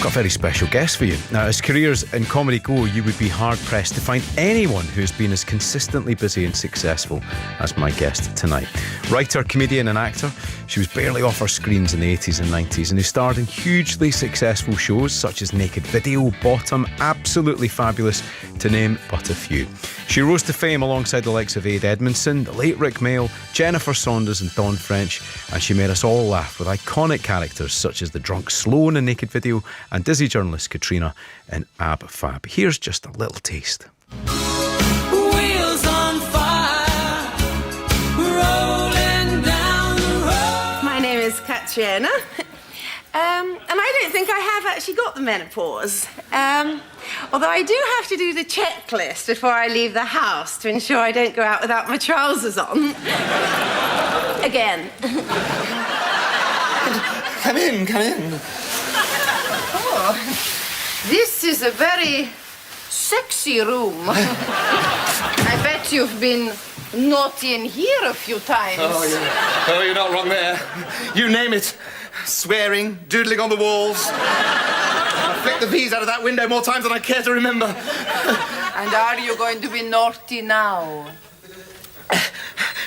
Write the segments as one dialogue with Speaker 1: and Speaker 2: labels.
Speaker 1: got a very special guest for you. Now, as careers in comedy go, you would be hard-pressed to find anyone who's been as consistently busy and successful as my guest tonight. Writer, comedian and actor, she was barely off her screens in the 80s and 90s and who starred in hugely successful shows such as Naked Video, Bottom, Absolutely Fabulous, to name but a few. She rose to fame alongside the likes of Ade Edmondson, the late Rick Mayall, Jennifer Saunders and Dawn French, and she made us all laugh with iconic characters such as the drunk Sloane in Naked Video and dizzy journalist Katrina in Ab Fab. Here's just a little taste.
Speaker 2: Wheels on fire, rolling down the road.
Speaker 3: My name is Katrina, and I don't think I have actually got the menopause. Although I do have to do the checklist before I leave the house to ensure I don't go out without my trousers on. Again.
Speaker 4: Come in, come in.
Speaker 3: Oh, this is a very sexy room. I bet you've been naughty in here a few times.
Speaker 4: Oh, yeah. Oh, you're not wrong there. You name it. Swearing, doodling on the walls. I flicked the V's out of that window more times than I care to remember.
Speaker 3: And are you going to be naughty now?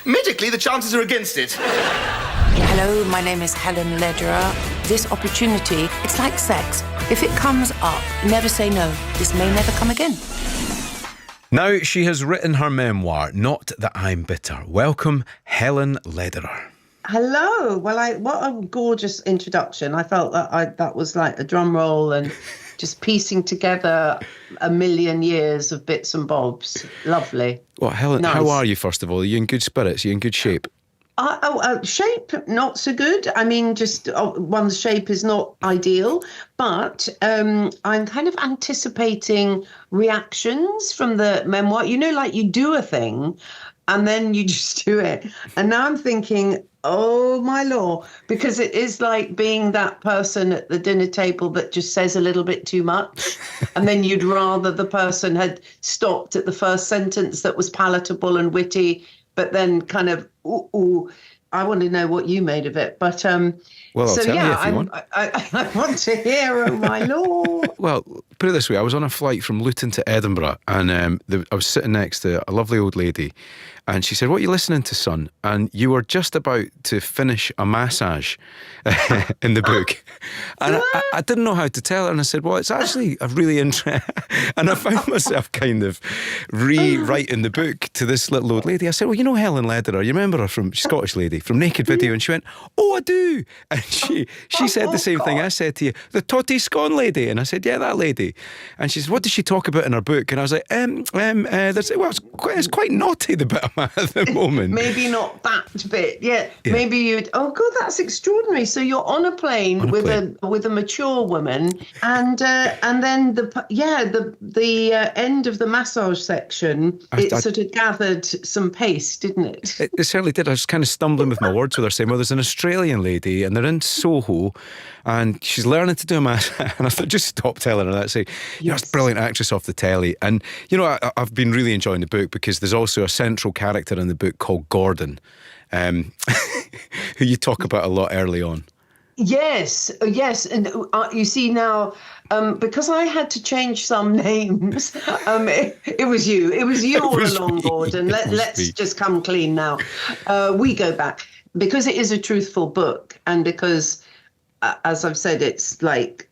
Speaker 4: Medically, the chances are against it.
Speaker 5: Hello, my name is Helen Lederer. This opportunity, it's like sex. If it comes up, never say no. This may never come again.
Speaker 1: Now she has written her memoir, Not That I'm Bitter. Welcome, Helen Lederer.
Speaker 6: Hello. Well, what a gorgeous introduction. I felt that was like a drum roll and just piecing together a million years of bits and bobs. Lovely.
Speaker 1: Well, Helen,
Speaker 6: nice.
Speaker 1: How are you, first of all? Are you in good spirits? Are you in good shape?
Speaker 6: Shape, not so good. I mean, just one's shape is not ideal, but I'm kind of anticipating reactions from the memoir. You know, like you do a thing and then you just do it. And now I'm thinking, oh, my Lord, because it is like being that person at the dinner table that just says a little bit too much. And then you'd rather the person had stopped at the first sentence that was palatable and witty, but then kind of, ooh, I want to know what you made of it. But
Speaker 1: well, I'll
Speaker 6: so
Speaker 1: tell you if you want.
Speaker 6: I want to hear, oh, my Lord.
Speaker 1: Well, put it this way, I was on a flight from Luton to Edinburgh and I was sitting next to a lovely old lady and she said, "What are you listening to, son?" And you were just about to finish a massage in the book. And I didn't know how to tell her. And I said, well, it's actually a really interesting... And I found myself kind of rewriting the book to this little old lady. I said, well, you know Helen Lederer, you remember her from Scottish lady, from Naked Video? And she went, oh, I do. And she said the same thing I said to you, the Totty Scone lady. And I said, yeah, that lady. And she said, what does she talk about in her book? And I was like, it's quite naughty, the bit I'm at the moment.
Speaker 6: Maybe not that bit. Yeah. Maybe you'd, oh, God, that's extraordinary. So you're on a plane with a mature woman and then the end of the massage section, it sort of gathered some pace, didn't it?
Speaker 1: It certainly did. I was kind of stumbling with my words with her, saying, well, there's an Australian lady and they're in Soho and she's learning to do a massage. And I thought, just stop telling her that. Say, you know, it's a brilliant actress off the telly. And, you know, I've been really enjoying the book because there's also a central character in the book called Gordon, who you talk about a lot early on.
Speaker 6: Yes. And you see now, because I had to change some names, it was you. It was you all along, Gordon. Let's just come clean now. We go back because it is a truthful book and because, as I've said, it's like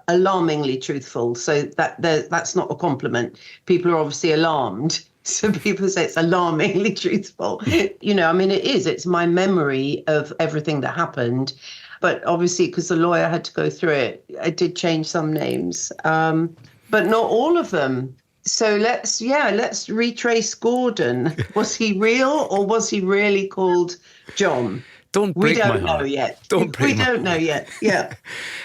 Speaker 6: alarmingly truthful. So that's not a compliment. People are obviously alarmed. So people say it's alarmingly truthful. You know, I mean, it is. It's my memory of everything that happened. But obviously, because the lawyer had to go through it, I did change some names, but not all of them. So let's retrace Gordon. Was he real or was he really called John?
Speaker 1: Don't break my heart.
Speaker 6: We don't know yet.
Speaker 1: We
Speaker 6: don't know yet. Yeah.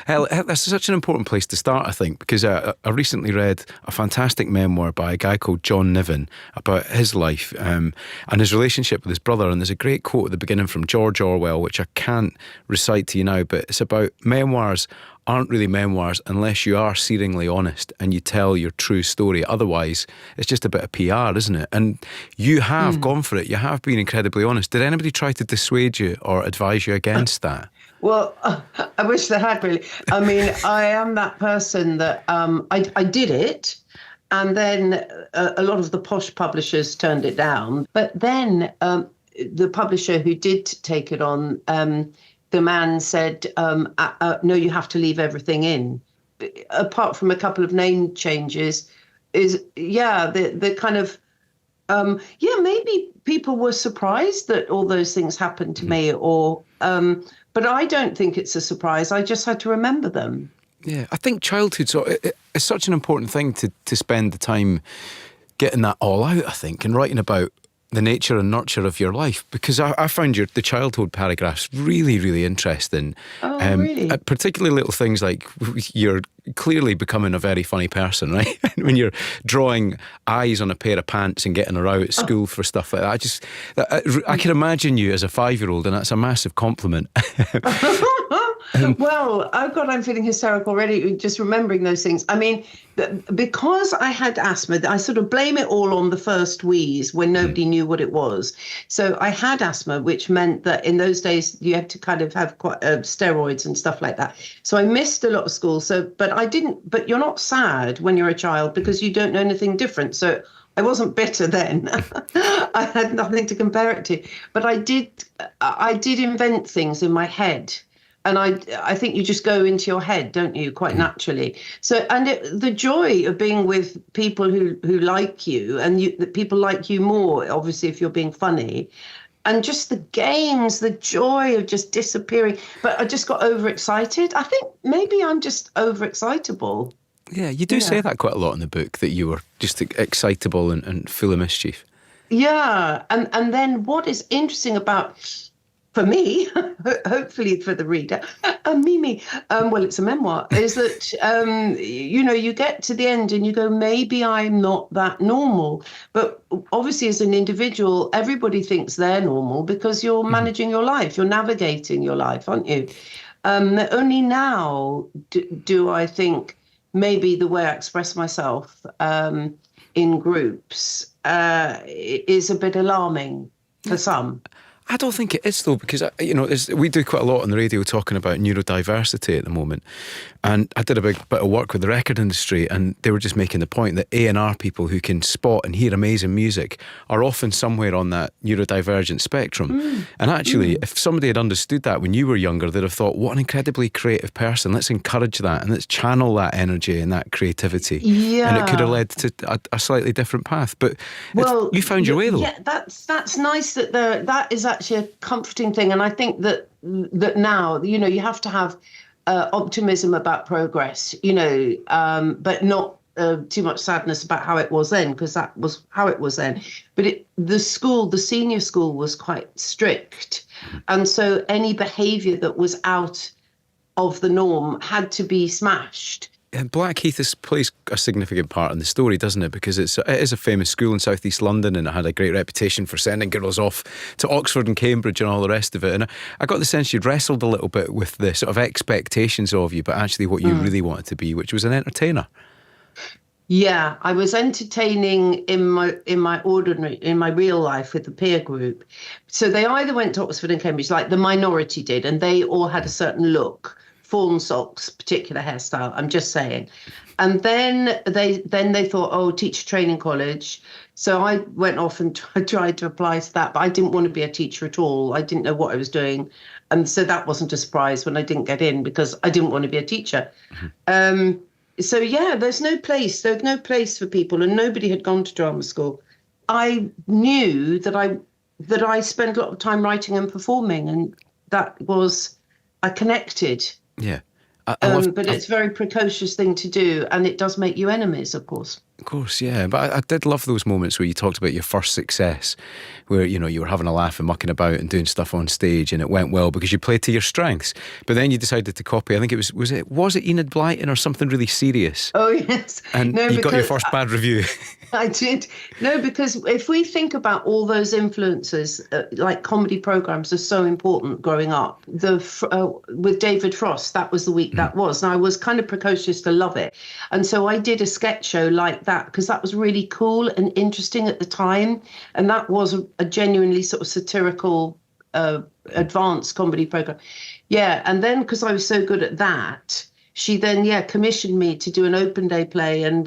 Speaker 1: That's such an important place to start, I think, because I recently read a fantastic memoir by a guy called John Niven about his life and his relationship with his brother. And there's a great quote at the beginning from George Orwell, which I can't recite to you now, but it's about memoirs aren't really memoirs unless you are searingly honest and you tell your true story. Otherwise, it's just a bit of PR, isn't it? And you have gone for it. You have been incredibly honest. Did anybody try to dissuade you or advise you against that?
Speaker 6: Well, I wish they had really. I mean, I am that person that I did it, and then a lot of the posh publishers turned it down. But then the publisher who did take it on, the man said, no, you have to leave everything in. Apart from a couple of name changes, the kind of, maybe people were surprised that all those things happened to me, or, but I don't think it's a surprise. I just had to remember them.
Speaker 1: Yeah, I think childhood is such an important thing to spend the time getting that all out, I think, and writing about the nature and nurture of your life, because I found the childhood paragraphs really, really interesting.
Speaker 6: Oh, really?
Speaker 1: Particularly little things like you're clearly becoming a very funny person, right? When you're drawing eyes on a pair of pants and getting her out at school for stuff like that. I can imagine you as a 5-year-old, and that's a massive compliment.
Speaker 6: Well, oh God, I'm feeling hysterical already just remembering those things. I mean, because I had asthma, I sort of blame it all on the first wheeze when nobody knew what it was. So I had asthma, which meant that in those days you had to kind of have quite steroids and stuff like that. So I missed a lot of school. But you're not sad when you're a child because you don't know anything different. So I wasn't bitter then. I had nothing to compare it to. But I did invent things in my head. And I think you just go into your head, don't you, quite naturally. So, and the joy of being with people who like you, and that people like you more, obviously, if you're being funny, and just the games, the joy of just disappearing. But I just got overexcited. I think maybe I'm just overexcitable.
Speaker 1: Yeah, you do say that quite a lot in the book, that you were just excitable and full of mischief.
Speaker 6: Yeah, and then what is interesting about, for me, hopefully for the reader, Mimi, well, it's a memoir, is that, you get to the end and you go, maybe I'm not that normal. But obviously, as an individual, everybody thinks they're normal because you're managing your life, you're navigating your life, aren't you? Only now do I think maybe the way I express myself in groups is a bit alarming for some.
Speaker 1: I don't think it is, though, because, we do quite a lot on the radio talking about neurodiversity at the moment. And I did a big bit of work with the record industry, and they were just making the point that A&R people who can spot and hear amazing music are often somewhere on that neurodivergent spectrum. And actually, if somebody had understood that when you were younger, they'd have thought, what an incredibly creative person. Let's encourage that and let's channel that energy and that creativity. Yeah. And it could have led to a slightly different path. But you found your way, though.
Speaker 6: Yeah, that's nice that that is actually a comforting thing. And I think that now, you have to have optimism about progress, but not too much sadness about how it was then, because that was how it was then. But the senior school was quite strict. And so any behaviour that was out of the norm had to be smashed.
Speaker 1: And Blackheath plays a significant part in the story, doesn't it? Because it is a famous school in South East London, and it had a great reputation for sending girls off to Oxford and Cambridge and all the rest of it. And I got the sense you'd wrestled a little bit with the sort of expectations of you, but actually what you really wanted to be, which was an entertainer. Yeah,
Speaker 6: I was entertaining in my real life with the peer group. So they either went to Oxford and Cambridge, like the minority did, and they all had a certain look. Fawn socks, particular hairstyle, I'm just saying. And then they thought, oh, teacher training college. So I went off and tried to apply to that, but I didn't want to be a teacher at all. I didn't know what I was doing. And so that wasn't a surprise when I didn't get in, because I didn't want to be a teacher. So yeah, there's no place for people, and nobody had gone to drama school. I knew that I spent a lot of time writing and performing, and I connected.
Speaker 1: Yeah.
Speaker 6: But it's a very precocious thing to do, and it does make you enemies, of course.
Speaker 1: Of course, yeah. But I did love those moments where you talked about your first success, where, you were having a laugh and mucking about and doing stuff on stage, and it went well because you played to your strengths. But then you decided to copy, I think it was it Enid Blyton or something really serious?
Speaker 6: Oh, yes.
Speaker 1: And you got your first bad review.
Speaker 6: I did. No, because if we think about all those influences, like comedy programs are so important growing up. With David Frost, that was the week that was. And I was kind of precocious to love it. And so I did a sketch show like that because that was really cool and interesting at the time. And that was a genuinely sort of satirical, advanced comedy program. Yeah, and then because I was so good at that, she then commissioned me to do an open day play, and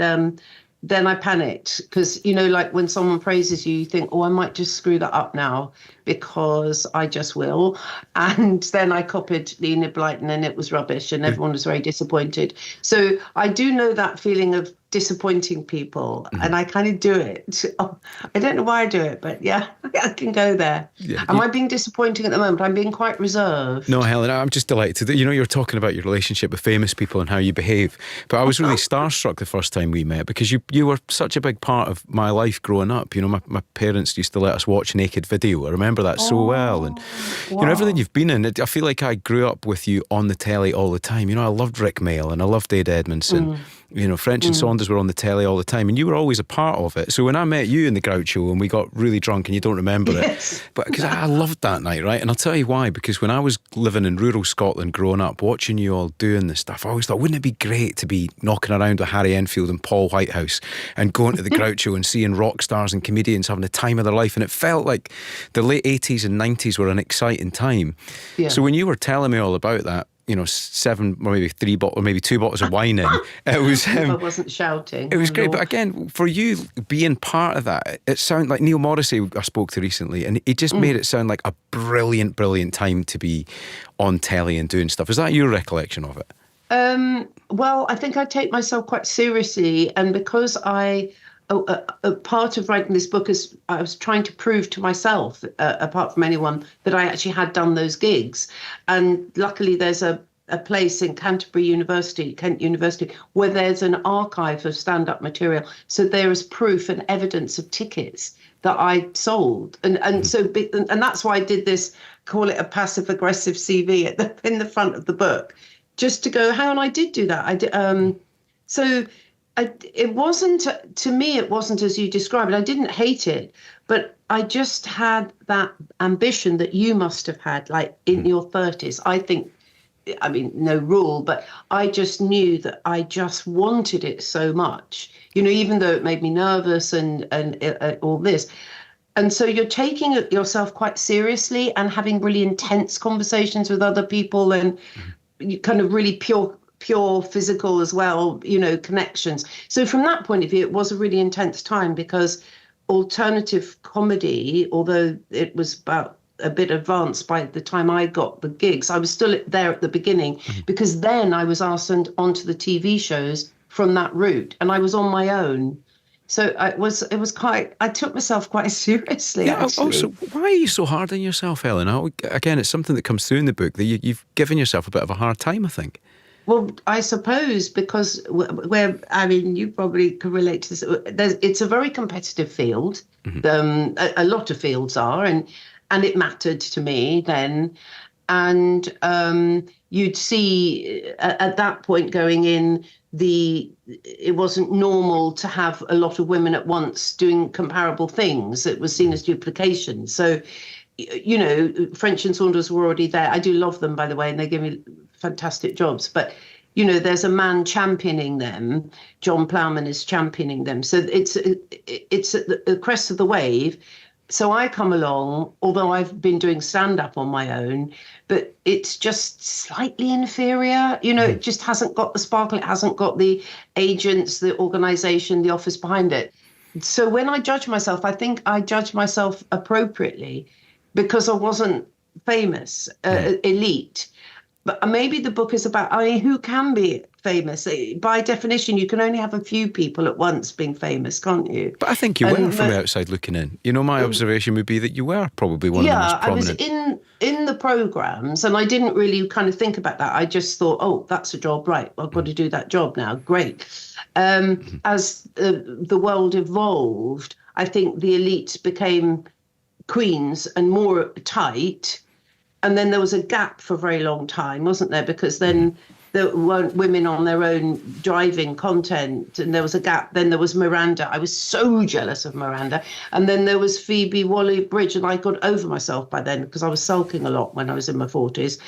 Speaker 6: then I panicked because like when someone praises you, you think, oh, I might just screw that up now because I just will. And then I copied Lena Blyton and it was rubbish and everyone was very disappointed. So I do know that feeling of disappointing people, and I kind of do it. I don't know why I do it, but yeah, I can go there.
Speaker 1: Yeah,
Speaker 6: Am I being disappointing at the moment? I'm being quite reserved.
Speaker 1: No, Helen, I'm just delighted that you're talking about your relationship with famous people and how you behave. But I was really starstruck the first time we met because you were such a big part of my life growing up. My parents used to let us watch naked video. I remember that so well. And everything you've been in, I feel like I grew up with you on the telly all the time. I loved Rick Mail and I loved Ed Edmondson. French and Saunders were on the telly all the time, and you were always a part of it. So when I met you in the Groucho and we got really drunk and you don't remember it, but because I loved that night, right? And I'll tell you why, because when I was living in rural Scotland growing up, watching you all doing this stuff, I always thought, wouldn't it be great to be knocking around with Harry Enfield and Paul Whitehouse and going to the Groucho and seeing rock stars and comedians having the time of their life? And it felt like the late 80s and 90s were an exciting time. Yeah. So when you were telling me all about that, 7 or maybe 3 bottles or maybe 2 bottles of wine in. It was.
Speaker 6: I wasn't shouting.
Speaker 1: It was great, but again, for you being part of that, it sounded like Neil Morrissey I spoke to recently, and he just made it sound like a brilliant, brilliant time to be on telly and doing stuff. Is that your recollection of it?
Speaker 6: Well, I think I take myself quite seriously, and because a part of writing this book is I was trying to prove to myself, apart from anyone, that I actually had done those gigs. And luckily there's a place in Kent University, where there's an archive of stand-up material. So there is proof and evidence of tickets that I sold. And that's why I did this, call it a passive-aggressive CV in the front of the book, just to go, hang on, I did do that. I did. It wasn't, to me, it wasn't as you described it. I didn't hate it, but I just had that ambition that you must have had, like in your 30s. I mean, no rule, but I just knew that I just wanted it so much, even though it made me nervous and all this. And so you're taking it yourself quite seriously and having really intense conversations with other people and you kind of really pure physical as well, connections. So from that point of view, it was a really intense time because alternative comedy, although it was about a bit advanced by the time I got the gigs, I was still there at the beginning because then I was asked onto the TV shows from that route and I was on my own. So it was quite, I took myself quite seriously, actually.
Speaker 1: Also, why are you so hard on yourself, Helen? Again, it's something that comes through in the book that you've given yourself a bit of a hard time, I think.
Speaker 6: Well, I suppose because you probably can relate to this. It's a very competitive field. A lot of fields are, and it mattered to me then. And you'd see at that point going in, it wasn't normal to have a lot of women at once doing comparable things. It was seen as duplication. So, French and Saunders were already there. I do love them, by the way, and they give me fantastic jobs. But, there's a man championing them. John Plowman is championing them. So it's at the crest of the wave. So I come along, although I've been doing stand-up on my own, but it's just slightly inferior. It just hasn't got the sparkle. It hasn't got the agents, the organisation, the office behind it. So when I judge myself, I think I judge myself appropriately because I wasn't famous, elite. But maybe the book is about, who can be famous? By definition, you can only have a few people at once being famous, can't you?
Speaker 1: But I think you were from the outside looking in. My observation would be that you were probably one of the most prominent.
Speaker 6: Yeah, I was in the programmes and I didn't really kind of think about that. I just thought, oh, that's a job, right, I've got to do that job now, great. As the world evolved, I think the elites became queens and more tight. And then there was a gap for a very long time, wasn't there? Because then there weren't women on their own driving content, and there was a gap. Then there was Miranda. I was so jealous of Miranda. And then there was Phoebe Waller-Bridge, and I got over myself by then because I was sulking a lot when I was in my 40s.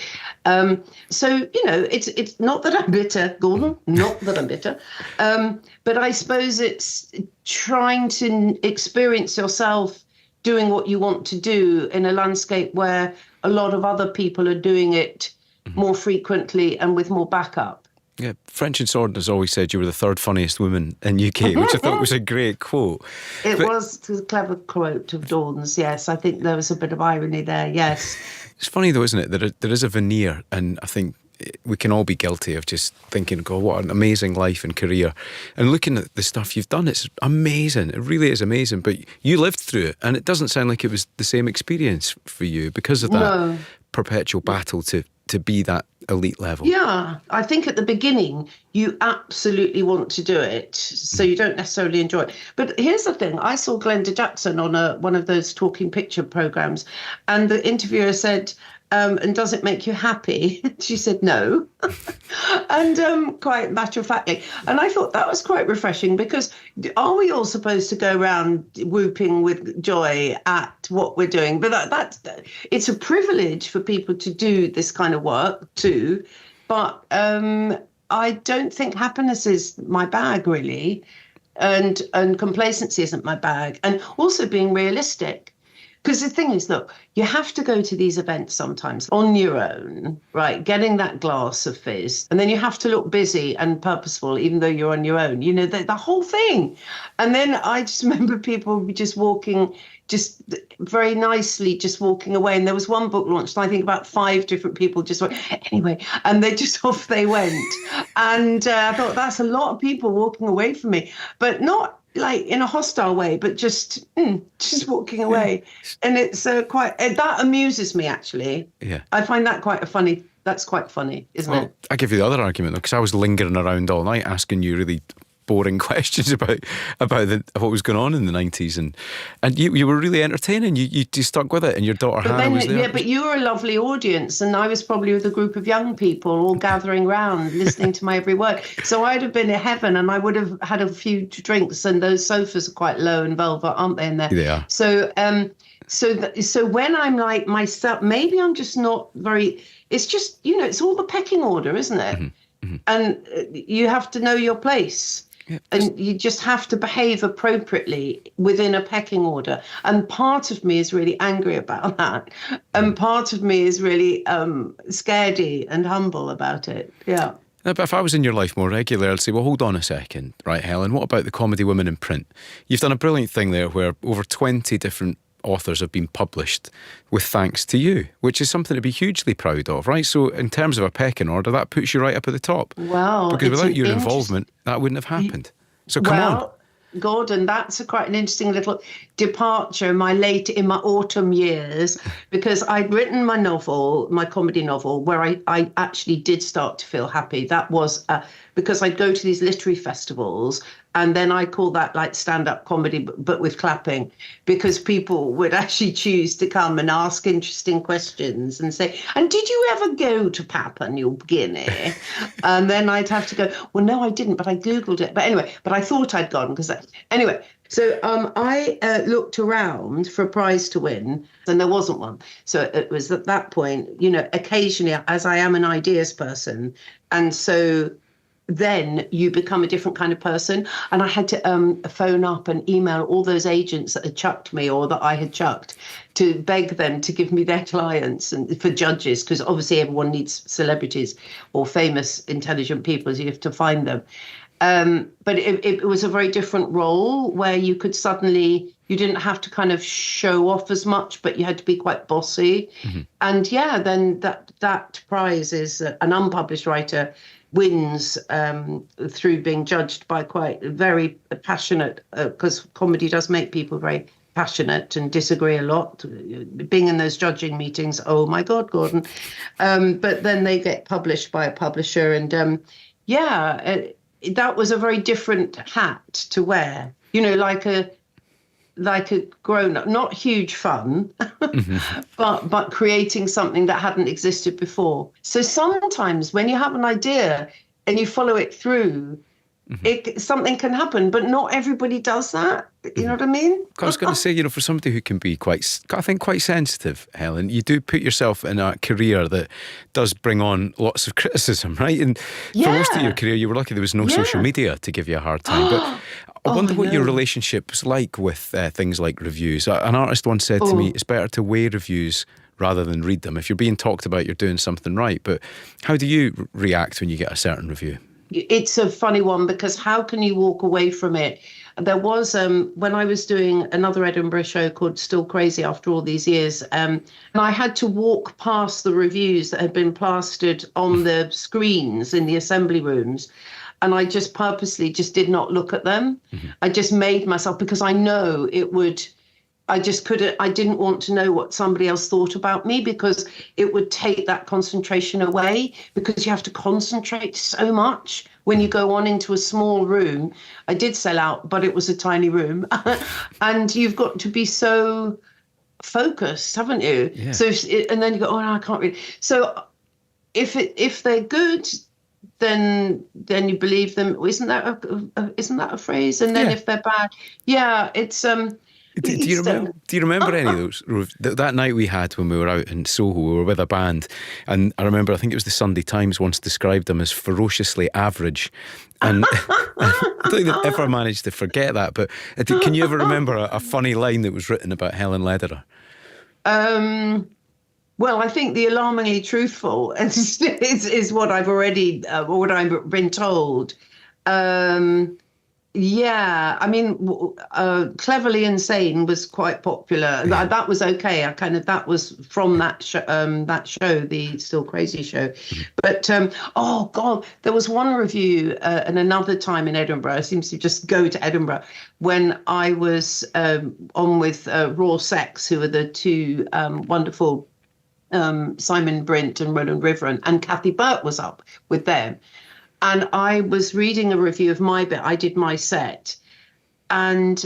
Speaker 6: So, it's not that I'm bitter, Gordon, not that I'm bitter. But I suppose it's trying to experience yourself doing what you want to do in a landscape where a lot of other people are doing it more frequently and with more backup.
Speaker 1: Yeah, French and Sword has always said you were the third funniest woman in UK, which I thought was a great quote.
Speaker 6: It was a clever quote of Dawn's, yes. I think there was a bit of irony there, yes.
Speaker 1: It's funny though, isn't it? There is a veneer, and I think we can all be guilty of just thinking, God, what an amazing life and career. And looking at the stuff you've done, it's amazing. It really is amazing. But you lived through it, and it doesn't sound like it was the same experience for you because of that perpetual battle to be that elite level.
Speaker 6: Yeah, I think at the beginning you absolutely want to do it, so you don't necessarily enjoy it. But here's the thing: I saw Glenda Jackson on one of those talking picture programs, and the interviewer said, and does it make you happy? She said no, and quite matter-of-factly. And I thought that was quite refreshing, because are we all supposed to go around whooping with joy at what we're doing? But that's it's a privilege for people to do this kind of work too. But I don't think happiness is my bag, really, and complacency isn't my bag, and also being realistic. Because the thing is, look, you have to go to these events sometimes on your own, right? Getting that glass of fizz. And then you have to look busy and purposeful, even though you're on your own, you know, the whole thing. And then I just remember people just walking, just very nicely, just walking away. And there was one book launched, and I think about 5 different people just went, anyway, and they just off they went. And I thought, that's a lot of people walking away from me, but not like in a hostile way, but just walking away. And it's that amuses me, actually.
Speaker 1: Yeah.
Speaker 6: I find that that's quite funny, isn't it?
Speaker 1: I give you the other argument, though, because I was lingering around all night asking you really boring questions about what was going on in the 90s, and you were really entertaining. You stuck with it, and your daughter Hannah was there.
Speaker 6: Yeah, but you were a lovely audience, and I was probably with a group of young people all gathering round, listening to my every word. So I'd have been in heaven, and I would have had a few drinks, and those sofas are quite low and velvet, aren't they, in there?
Speaker 1: They are.
Speaker 6: So so when I'm like myself, maybe I'm just not very, it's just, you know, it's all the pecking order, isn't it? Mm-hmm. Mm-hmm. And you have to know your place. Yeah, and you just have to behave appropriately within a pecking order. And part of me is really angry about that. And part of me is really scaredy and humble about it. Yeah.
Speaker 1: No, but if I was in your life more regularly, I'd say, well, hold on a second, right, Helen, what about the comedy women in print? You've done a brilliant thing there where over 20 different authors have been published with thanks to you, which is something to be hugely proud of, right? So in terms of a pecking order, that puts you right up at the top.
Speaker 6: Well,
Speaker 1: because without your involvement, that wouldn't have happened. So come on.
Speaker 6: Gordon, that's quite an interesting little departure in my autumn years, because I'd written my novel, my comedy novel, where I actually did start to feel happy. That was because I'd go to these literary festivals, and then I call that like stand-up comedy, but with clapping, because people would actually choose to come and ask interesting questions and say, and did you ever go to Papua New Guinea? And then I'd have to go, well, no, I didn't, but I Googled it. But anyway, but I thought I'd gone anyway. So I looked around for a prize to win, and there wasn't one. So it was at that point, you know, occasionally, as I am an ideas person, and so then you become a different kind of person. And I had to phone up and email all those agents that had chucked me, or that I had chucked, to beg them to give me their clients and for judges, because obviously everyone needs celebrities or famous, intelligent people, so you have to find them. But it was a very different role, where you could suddenly, you didn't have to kind of show off as much, but you had to be quite bossy. Mm-hmm. And yeah, then that prize is an unpublished writer wins through being judged by quite very passionate, because comedy does make people very passionate and disagree a lot. Being in those judging meetings, oh my God, Gordon. But then they get published by a publisher, and that was a very different hat to wear. You know, like a grown-up, not huge fun, mm-hmm. but creating something that hadn't existed before. So sometimes when you have an idea and you follow it through, mm-hmm. Something can happen, but not everybody does that. You know what I mean?
Speaker 1: I was going to say, you know, for somebody who can be quite sensitive, Helen, you do put yourself in a career that does bring on lots of criticism, right? And for most of your career, you were lucky there was no social media to give you a hard time. But I wonder what your relationship was like with things like reviews. An artist once said to me, it's better to weigh reviews rather than read them. If you're being talked about, you're doing something right. But how do you react when you get a certain review?
Speaker 6: It's a funny one, because how can you walk away from it? There was, when I was doing another Edinburgh show called Still Crazy After All These Years, and I had to walk past the reviews that had been plastered on the screens in the assembly rooms. And I just purposely just did not look at them. I just made myself, because I know it would, I just couldn't, I didn't want to know what somebody else thought about me, because it would take that concentration away, because you have to concentrate so much when you go on into a small room. I did sell out, but it was a tiny room. And you've got to be so focused, haven't you?
Speaker 1: Yeah.
Speaker 6: So, and then you go, oh, no, I can't read. So if they're good, then you believe them. Isn't that a phrase? And then if they're bad, it's
Speaker 1: Do you remember any of those? That night we had when we were out in Soho, we were with a band, and I remember, I think it was the Sunday Times once described them as ferociously average, and I don't think they've ever managed to forget that. But can you ever remember a funny line that was written about Helen Lederer?
Speaker 6: Well, I think the alarmingly truthful is what I've already, what I've been told. Yeah, I mean, Cleverly Insane was quite popular. That was okay. That was from that show, the Still Crazy show. But oh God, there was one review and another time in Edinburgh. I seem to just go to Edinburgh when I was on with Raw Sex, who are the two wonderful Simon Brint and Roland River, and Kathy Burt was up with them. And I was reading a review of my bit. I did my set, and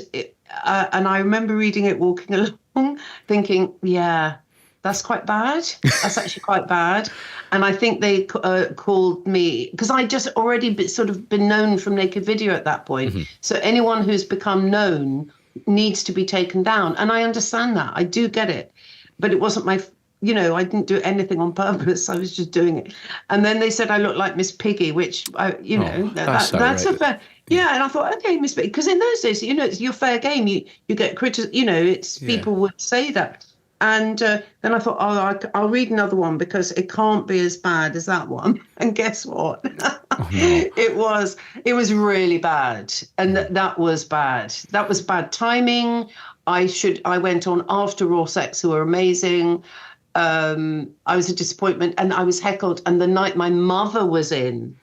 Speaker 6: I remember reading it, walking along, thinking, yeah, that's quite bad. That's actually quite bad. And I think they called me, because I just already been known from Naked Video at that point. So anyone who's become known needs to be taken down. And I understand that. I do get it. But it wasn't my... I didn't do anything on purpose. I was just doing it. And then they said I looked like Miss Piggy, which, that's a fair... Yeah, and I thought, okay, Miss Piggy. Because in those days, it's your fair game. You get criticism, people would say that. And then I thought, I'll read another one, because it can't be as bad as that one. And guess what? Oh, no. It was really bad. And that was bad. That was bad timing. I went on after Raw Sex, who were amazing. I was a disappointment, and I was heckled. And the night my mother was in,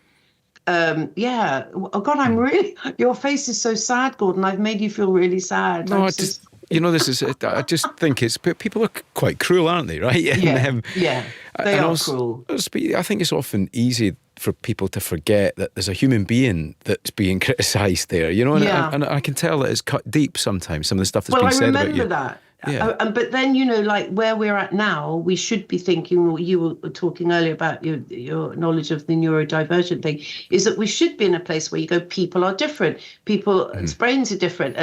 Speaker 6: oh God, I'm really, your face is so sad, Gordon. I've made you feel really sad.
Speaker 1: No, this is, I just think people are quite cruel, aren't they? Right?
Speaker 6: They are cruel.
Speaker 1: I think it's often easy for people to forget that there's a human being that's being criticised there, and I can tell that it's cut deep sometimes, some of the stuff that's been said about you.
Speaker 6: Well, I remember that. Yeah. But then, like where we're at now, we should be thinking, you were talking earlier about your knowledge of the neurodivergent thing, is that we should be in a place where you go, people are different, people's brains are different,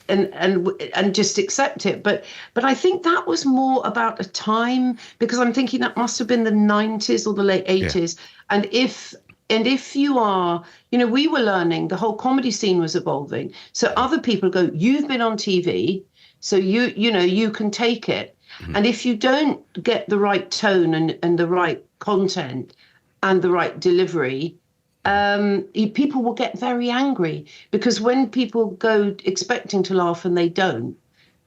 Speaker 6: and just accept it. But I think that was more about a time, because I'm thinking that must have been the 90s or the late 80s. Yeah. And if you are, we were learning, the whole comedy scene was evolving. So other people go, you've been on TV, so you can take it. And if you don't get the right tone and the right content and the right delivery, people will get very angry, because when people go expecting to laugh and they don't,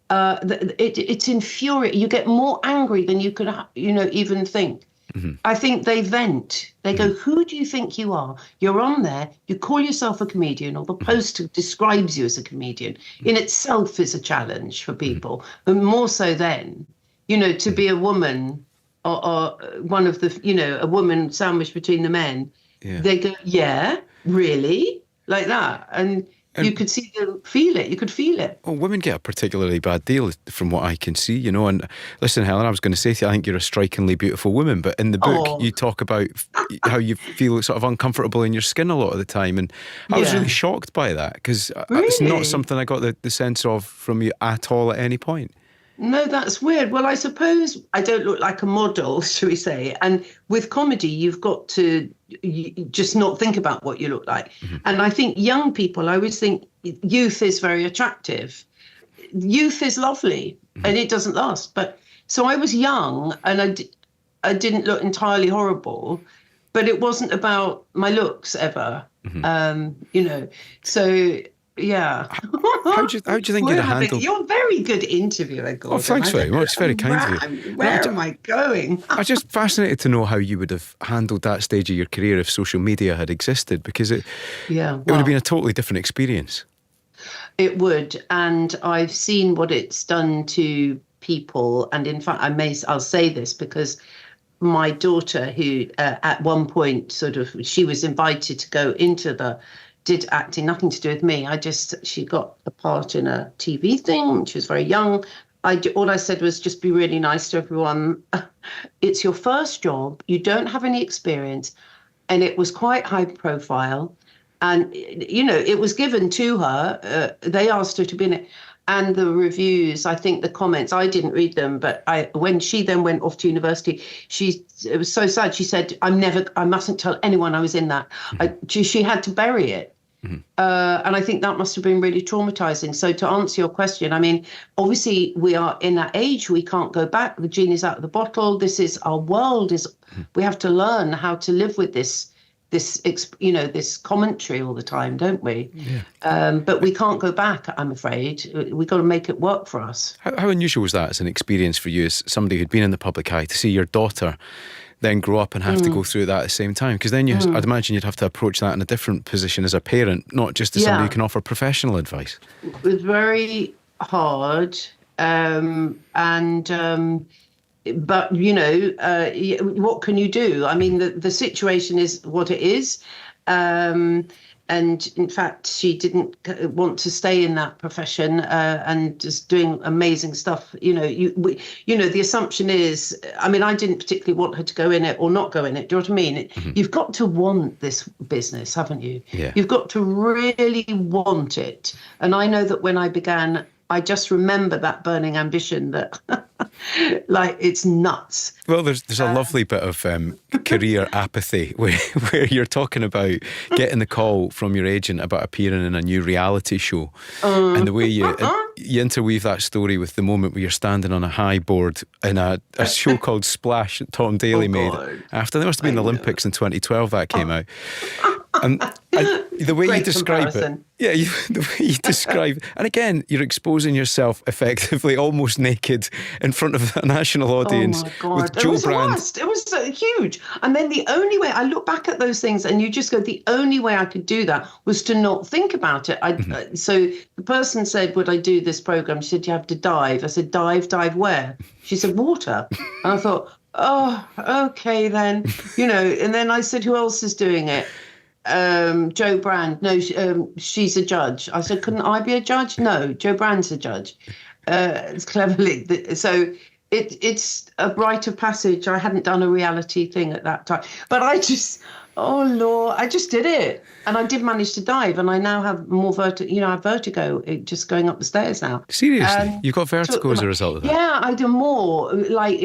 Speaker 6: it's infuriating. You get more angry than you could, even think. I think they vent. They go, who do you think you are? You're on there. You call yourself a comedian, or the poster describes you as a comedian. In itself is a challenge for people. But more so then, to be a woman or one of the, a woman sandwiched between the men. Yeah. They go, yeah, really? Like that. And you could see them feel it. You could feel it.
Speaker 1: Well, women get a particularly bad deal from what I can see, And listen, Helen, I was going to say to you, I think you're a strikingly beautiful woman. But in the book, you talk about how you feel sort of uncomfortable in your skin a lot of the time. And I was really shocked by that, because it's not something I got the sense of from you at all at any point.
Speaker 6: No, that's weird. Well, I suppose I don't look like a model, shall we say. And with comedy, you've got to just not think about what you look like. And I think young people, I always think youth is very attractive. Youth is lovely, and it doesn't last. But So I was young, and I didn't look entirely horrible, but it wasn't about my looks ever. You know, so yeah.
Speaker 1: How do you think you'd have handled?
Speaker 6: You're a very good interviewer, Gordon.
Speaker 1: Oh, thanks very much. It's very kind of you.
Speaker 6: Where am I going?
Speaker 1: I'm just fascinated to know how you would have handled that stage of your career if social media had existed, because it would have been a totally different experience.
Speaker 6: It would, and I've seen what it's done to people. And in fact, I'll say this because my daughter, who at one point she was invited to go into did acting, nothing to do with me. She got a part in a TV thing. She was very young. All I said was just be really nice to everyone. It's your first job. You don't have any experience. And it was quite high profile. And, you know, it was given to her. They asked her to be in it. And the reviews, I think the comments, I didn't read them, but when she then went off to university, it was so sad. She said, I mustn't tell anyone I was in that. She had to bury it. And I think that must have been really traumatizing. So to answer your question, I mean, obviously we are in that age, we can't go back. The genie's out of the bottle. This is our world. We have to learn how to live with this commentary all the time, don't we? Yeah. But we can't go back, I'm afraid. We've got to make it work for us.
Speaker 1: How unusual was that as an experience for you, as somebody who'd been in the public eye, to see your daughter then grow up and have to go through that at the same time? Because then I'd imagine you'd have to approach that in a different position as a parent, not just as somebody who can offer professional advice.
Speaker 6: It was very hard. But, you know, what can you do? I mean, the situation is what it is. And in fact, she didn't want to stay in that profession and just doing amazing stuff. You know, the assumption is, I mean, I didn't particularly want her to go in it or not go in it. Do you know what I mean? You've got to want this business, haven't you?
Speaker 1: Yeah.
Speaker 6: You've got to really want it. And I know that when I began, I just remember that burning ambition that, like, it's nuts.
Speaker 1: Well, there's a lovely bit of career apathy where you're talking about getting the call from your agent about appearing in a new reality show, and the way you interweave that story with the moment where you're standing on a high board in a show called Splash that Tom Daly made after there must have been the Olympics in 2012 that came out. And the way you describe it, the way you describe it, and again, you're exposing yourself effectively almost naked in front of a national audience with Joe Brand.
Speaker 6: It was huge. And then the only way, I look back at those things and you just go, the only way I could do that was to not think about it. So the person said, would I do this program? She said, you have to dive. I said, dive where? She said, water. And I thought, oh, okay then. You know, and then I said, who else is doing it? Joe Brand. No, she's a judge. I said, couldn't I be a judge? No, Joe Brand's a judge. It's cleverly. So it's a rite of passage. I hadn't done a reality thing at that time, but I just did it. And I did manage to dive, and I now have more I have vertigo just going up the stairs now.
Speaker 1: Seriously? You've got vertigo as a result of that?
Speaker 6: Yeah, I do more. Like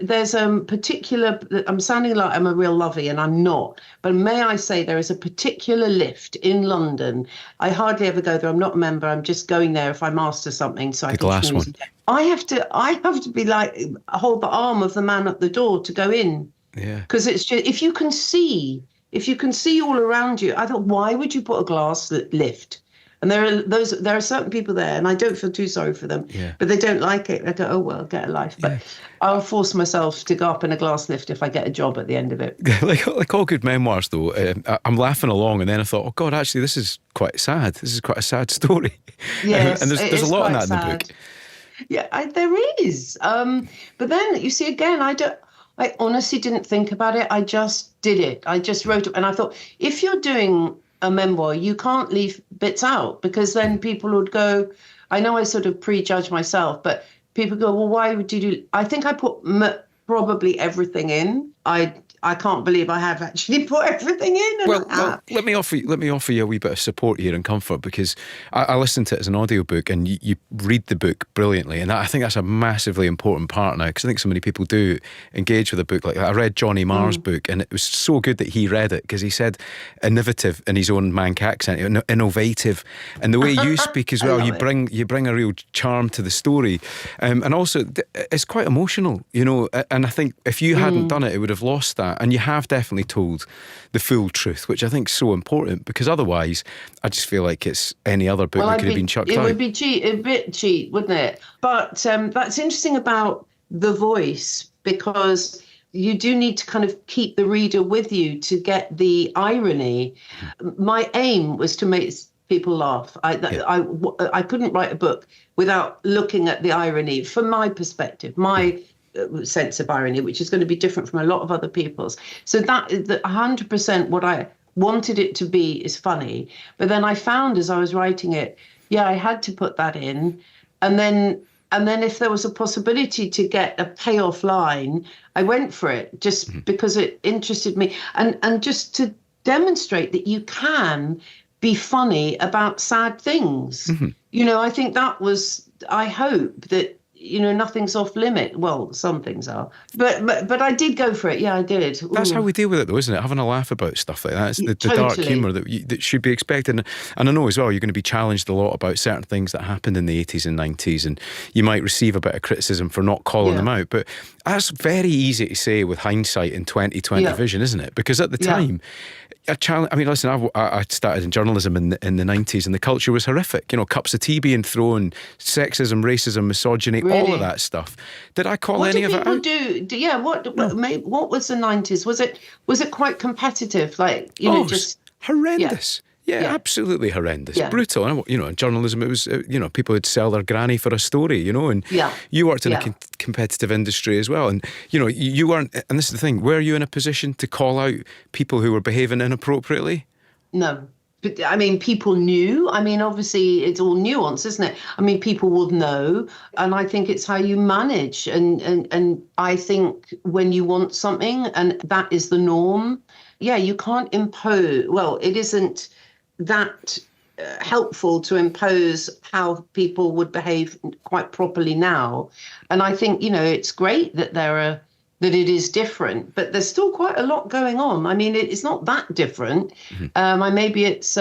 Speaker 6: there's a particular, I'm sounding like I'm a real lovey, and I'm not. But may I say there is a particular lift in London. I hardly ever go there. I'm not a member. I'm just going there if I'm asked to something. So
Speaker 1: the glass one.
Speaker 6: I have to be like, hold the arm of the man at the door to go in.
Speaker 1: Yeah.
Speaker 6: Because it's just, if you can see all around you, I thought, why would you put a glass lift? And there are certain people there, and I don't feel too sorry for them, but they don't like it. They go, oh well, get a life. But I'll force myself to go up in a glass lift if I get a job at the end of it.
Speaker 1: like all good memoirs, though, I'm laughing along, and then I thought, oh God, actually, this is quite sad. This is quite a sad story.
Speaker 6: Yes,
Speaker 1: and there's a lot in that
Speaker 6: sad.
Speaker 1: in the book.
Speaker 6: Yeah, there is. But then you see again, I honestly didn't think about it. I just did it. I just wrote it. And I thought, if you're doing a memoir, you can't leave bits out, because then people would go, I know I sort of prejudge myself, but people go, well, why would you do? I think I put probably everything in. I I can't believe I have actually put everything in. And
Speaker 1: Well, let me offer you a wee bit of support here and comfort, because I listened to it as an audiobook, and you read the book brilliantly, and I think that's a massively important part now, because I think so many people do engage with a book like that. I read Johnny Marr's book, and it was so good that he read it, because he said innovative in his own Manc accent, innovative, and the way you speak as well, you bring a real charm to the story, and also it's quite emotional, and I think if you hadn't done it, it would have lost that. And you have definitely told the full truth, which I think is so important, because otherwise I just feel like it's any other book that could have been chucked out.
Speaker 6: It would be a bit cheap, wouldn't it? But that's interesting about the voice, because you do need to kind of keep the reader with you to get the irony. My aim was to make people laugh. I couldn't write a book without looking at the irony from my perspective, my sense of irony, which is going to be different from a lot of other people's. So that 100% what I wanted it to be is funny. But then I found as I was writing it, I had to put that in. And then if there was a possibility to get a payoff line, I went for it, just because it interested me. And just to demonstrate that you can be funny about sad things. I think that was, I hope that, nothing's off limit. Well, some things are, but I did go for it. Yeah, I did.
Speaker 1: That's how we deal with it, though, isn't it? Having a laugh about stuff like that. It's the
Speaker 6: Totally.
Speaker 1: dark humour that should be expected. And I know as well, you're going to be challenged a lot about certain things that happened in the 80s and 90s, and you might receive a bit of criticism for not calling them out. But that's very easy to say with hindsight in 2020 vision, isn't it? Because at the time, listen, I started in journalism in the 90s, and the culture was horrific. Cups of tea being thrown, sexism, racism, misogyny, all of that stuff. Did I call any of it out?
Speaker 6: What did people do? What was the 90s? Was it quite competitive? Like, just
Speaker 1: horrendous. Yeah, absolutely horrendous. Brutal. And, in journalism, it was, people would sell their granny for a story, and you worked in a competitive industry as well. And, you weren't, and this is the thing, were you in a position to call out people who were behaving inappropriately?
Speaker 6: No. But, people knew. Obviously, it's all nuance, isn't it? People would know. And I think it's how you manage. And I think when you want something, and that is the norm, you can't impose. Well, it isn't that helpful to impose how people would behave quite properly now. And I think, it's great that that it is different, but there's still quite a lot going on. It's not that different. Maybe it's...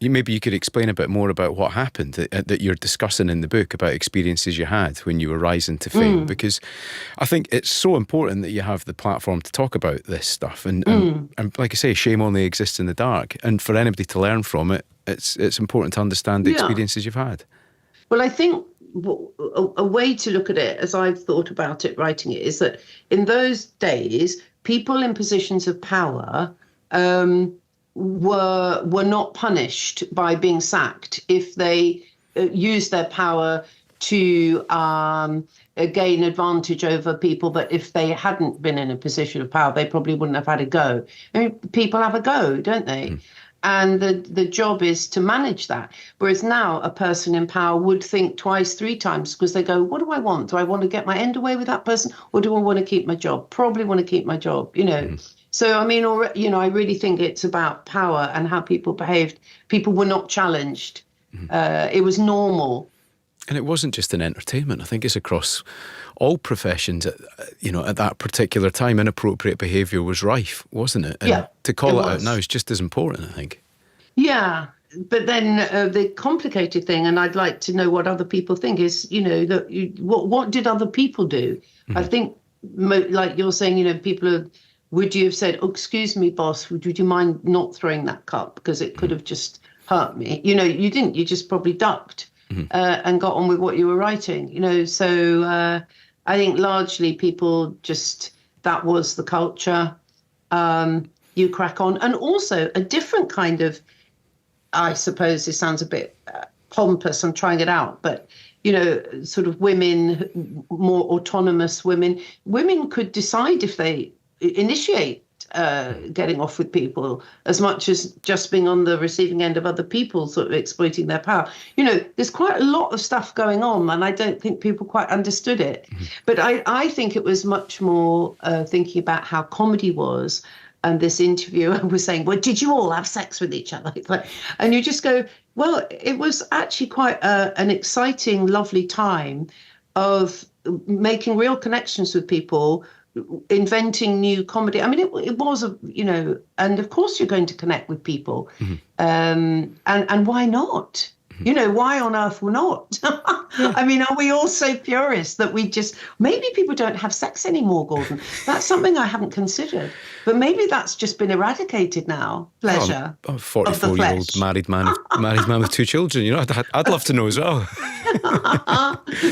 Speaker 1: Maybe you could explain a bit more about what happened that you're discussing in the book, about experiences you had when you were rising to fame, because I think it's so important that you have the platform to talk about this stuff. And like I say, shame only exists in the dark. And for anybody to learn from it, it's important to understand the experiences you've had.
Speaker 6: Well, I think a way to look at it, as I've thought about it, writing it, is that in those days, people in positions of power were not punished by being sacked if they used their power to gain advantage over people. But if they hadn't been in a position of power, they probably wouldn't have had a go. People have a go, don't they? And the job is to manage that. Whereas now a person in power would think twice, three times, because they go, what do I want? Do I want to get my end away with that person, or do I want to keep my job? Probably want to keep my job, So, I really think it's about power and how people behaved. People were not challenged. It was normal.
Speaker 1: And it wasn't just in entertainment. I think it's across all professions. At that particular time, inappropriate behaviour was rife, wasn't it? And to call it out now is just as important, I think. Yeah.
Speaker 6: But then the complicated thing, and I'd like to know what other people think, is, what did other people do? I think, like you're saying, people are... Would you have said, oh, excuse me, boss, would you mind not throwing that cup? Because it could have just hurt me. You didn't. You just probably ducked and got on with what you were writing. So I think largely people just, that was the culture. You crack on. And also a different kind of, I suppose this sounds a bit pompous, I'm trying it out, but, sort of women, more autonomous women. Women could decide if they initiate getting off with people as much as just being on the receiving end of other people sort of exploiting their power. There's quite a lot of stuff going on, and I don't think people quite understood it. But I think it was much more thinking about how comedy was. And this interviewer was saying, well, did you all have sex with each other? And you just go, well, it was actually quite an exciting, lovely time of making real connections with people, inventing new comedy. I mean, it was, and of course you're going to connect with people. And why not? Why on earth not? I mean, are we all so purist that maybe people don't have sex anymore, Gordon? That's something I haven't considered. But maybe that's just been eradicated now. Pleasure.
Speaker 1: I'm a 44-year-old married man with 2 children. I'd love to know as well.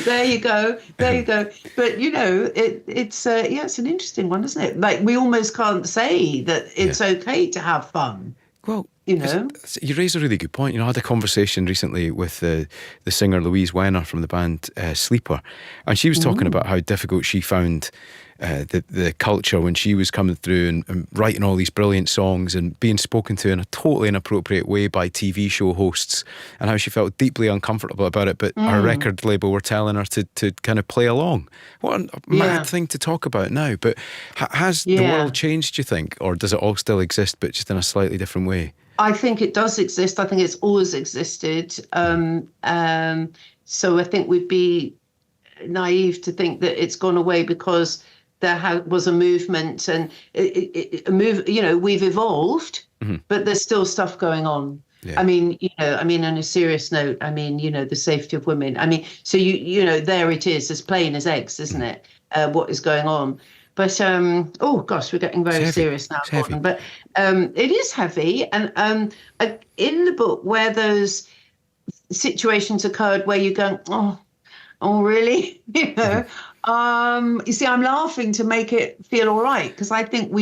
Speaker 6: There you go. But, it's an interesting one, isn't it? Like, we almost can't say that it's okay to have fun.
Speaker 1: Well, you raise a really good point. I had a conversation recently with the singer Louise Wenner from the band Sleeper, and she was talking about how difficult she found the culture when she was coming through and writing all these brilliant songs and being spoken to in a totally inappropriate way by TV show hosts, and how she felt deeply uncomfortable about it, but her record label were telling her to kind of play along. What a mad thing to talk about now. But has the world changed, do you think, or does it all still exist but just in a slightly different way?
Speaker 6: I think it does exist. I think it's always existed. So I think we'd be naive to think that it's gone away because there was a movement and we've evolved, but there's still stuff going on. Yeah. I mean, on a serious note, the safety of women. So there it is, as plain as eggs, isn't it? What is going on? But, oh, gosh, we're getting very serious now, Gordon. But it is heavy. And in the book, where those situations occurred where you go, oh, really? You see, I'm laughing to make it feel all right, because I think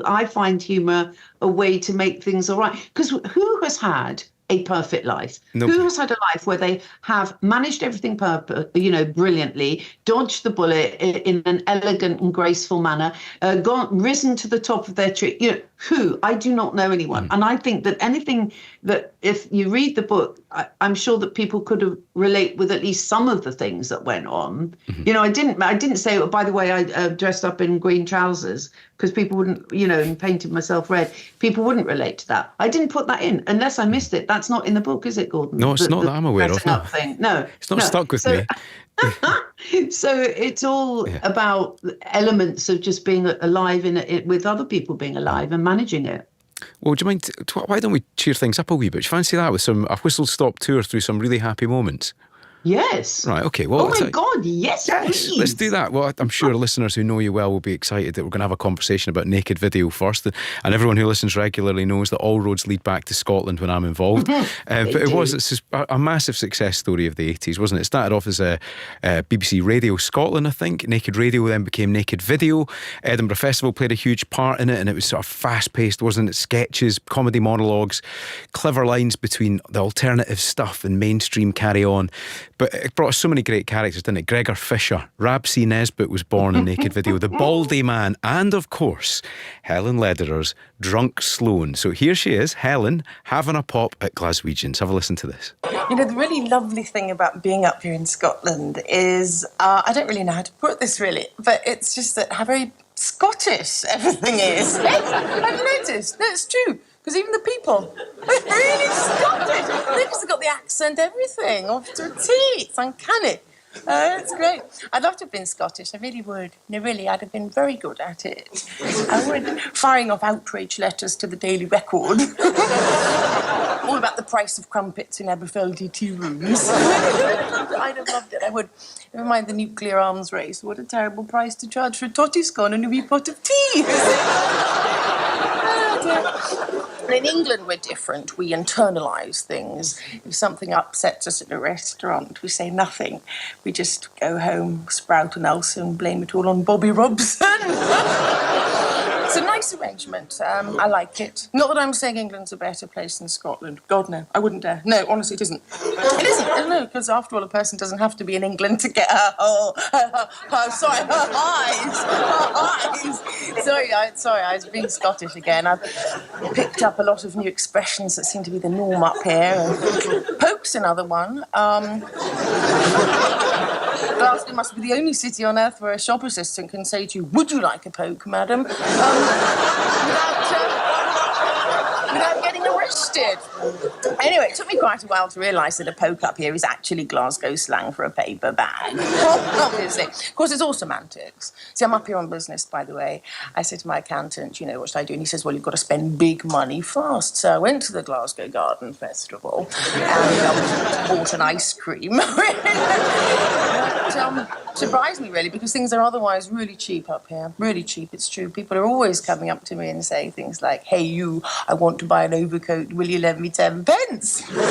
Speaker 6: I find humour a way to make things all right. Because who has had a perfect life? Nope. Who has had a life where they have managed everything brilliantly, dodged the bullet in an elegant and graceful manner, risen to the top of their tree? Who? I do not know anyone. And I think that anything that, if you read the book, I'm sure that people could relate with at least some of the things that went on. I didn't say, by the way, I dressed up in green trousers because people wouldn't, and painted myself red. People wouldn't relate to that. I didn't put that in unless I missed it. That's not in the book, is it, Gordon?
Speaker 1: No, it's not that I'm aware of.
Speaker 6: No.
Speaker 1: It's not stuck with me.
Speaker 6: So it's all about elements of just being alive with other people being alive and managing it.
Speaker 1: Well, do you mind, why don't we cheer things up a wee bit? Do you fancy that with a whistle-stop tour through some really happy moments?
Speaker 6: Yes.
Speaker 1: Right, okay. Well,
Speaker 6: oh my God, yes, please.
Speaker 1: Let's do that. Well, I'm sure listeners who know you well will be excited that we're going to have a conversation about naked video first. And everyone who listens regularly knows that all roads lead back to Scotland when I'm involved. But it's a massive success story of the 80s, wasn't it? It started off as a BBC Radio Scotland, I think. Naked Radio then became Naked Video. Edinburgh Festival played a huge part in it, and it was sort of fast-paced, wasn't it? Sketches, comedy monologues, clever lines between the alternative stuff and mainstream carry-on. But it brought us so many great characters, didn't it? Gregor Fisher, Rab C. Nesbitt was born in Naked Video, the Baldy Man, and of course, Helen Lederer's Drunk Sloan. So here she is, Helen, having a pop at Glaswegians. Have a listen to this.
Speaker 7: The really lovely thing about being up here in Scotland is, I don't really know how to put this really, but it's just that how very Scottish everything is. Have you noticed? That's true. Because even the people are really Scottish. They've just got the accent, everything, off to a T. It's uncanny. It's great. I'd love to have been Scottish. I really would. No, really, I'd have been very good at it. I would. Firing off outrage letters to the Daily Record. All about the price of crumpets in Aberfeldy tea rooms. I'd have loved it. I would. Never mind the nuclear arms race. What a terrible price to charge for a totty scone and a wee pot of tea. In England, we're different. We internalise things. If something upsets us at a restaurant, we say nothing. We just go home, sprout an ulcer and blame it all on Bobby Robson. It's a nice arrangement. I like it. Not that I'm saying England's a better place than Scotland. God, no. I wouldn't dare. No, honestly, it isn't. It isn't. No, because after all, a person doesn't have to be in England to get her eyes. Sorry, I was being Scottish again. I've picked up a lot of new expressions that seem to be the norm up here. Poke's another one. Glasgow must be the only city on earth where a shop assistant can say to you, "Would you like a poke, madam?" Without getting arrested. Anyway, it took me quite a while to realise that a poke up here is actually Glasgow slang for a paper bag. Obviously. Of course, it's all semantics. See, I'm up here on business, by the way. I said to my accountant, what should I do? And he says, well, you've got to spend big money fast. So I went to the Glasgow Garden Festival and bought an ice cream. Surprised me, really, because things are otherwise really cheap up here. Really cheap, it's true. People are always coming up to me and saying things like, hey, you, I want to buy an overcoat. Will you lend me 10 pence? Well,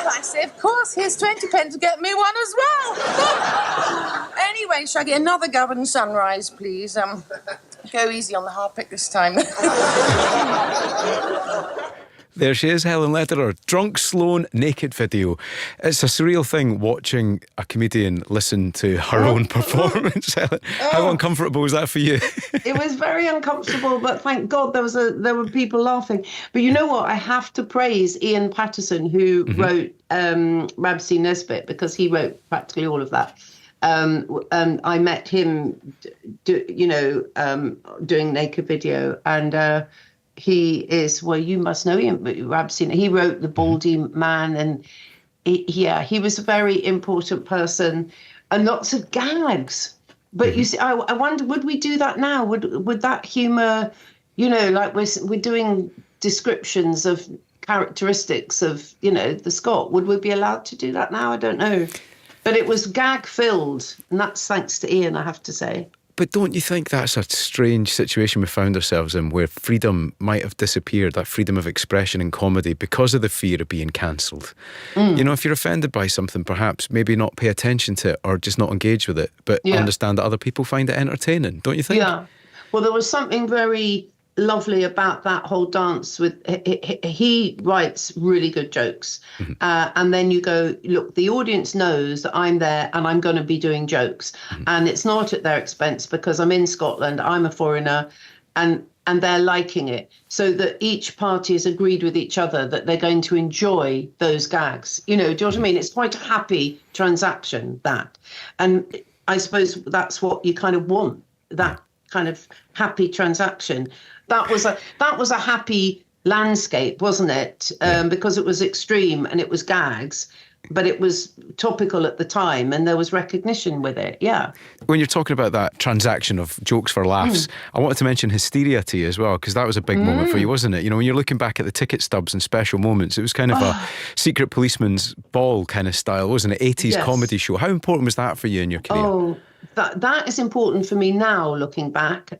Speaker 7: I say, of course, here's 20 pence, get me one as well. Anyway, shall I get another Governor Sunrise, please? Go easy on the harpic this time.
Speaker 1: There she is, Helen Lederer. Drunk Sloan naked video. It's a surreal thing watching a comedian listen to her own performance, Helen. How uncomfortable was that for you?
Speaker 6: It was very uncomfortable, but thank God there were people laughing. But you know what? I have to praise Ian Patterson, who wrote Ramsay Nesbitt, because he wrote practically all of that. I met him, doing naked video, and he is, well, you must know him, Ramsay. He wrote The Baldy Man, and he was a very important person, and lots of gags. But you see, I wonder, would we do that now? Would that humour, like we're doing descriptions of characteristics of, the Scot. Would we be allowed to do that now? I don't know. But it was gag-filled, and that's thanks to Ian, I have to say.
Speaker 1: But don't you think that's a strange situation we found ourselves in, where freedom might have disappeared, that freedom of expression in comedy, because of the fear of being cancelled? If you're offended by something, perhaps maybe not pay attention to it or just not engage with it, but understand that other people find it entertaining, don't you think?
Speaker 6: Yeah. Well, there was something very lovely about that whole dance. He writes really good jokes, and then you go, look, the audience knows that I'm there and I'm going to be doing jokes, and it's not at their expense, because I'm in Scotland, I'm a foreigner, and they're liking it, so that each party has agreed with each other that they're going to enjoy those gags. Do you know what I mean? It's quite a happy transaction, that, and I suppose that's what you kind of want, that kind of happy transaction. That was a happy landscape, wasn't it? Because it was extreme and it was gags, but it was topical at the time, and there was recognition with it. Yeah.
Speaker 1: When you're talking about that transaction of jokes for laughs, I wanted to mention Hysteria to you as well, because that was a big moment for you, wasn't it? When you're looking back at the ticket stubs and special moments, it was kind of a secret policeman's ball kind of style, wasn't it? 80s comedy show. How important was that for you in your career?
Speaker 6: Oh, that is important for me now, looking back,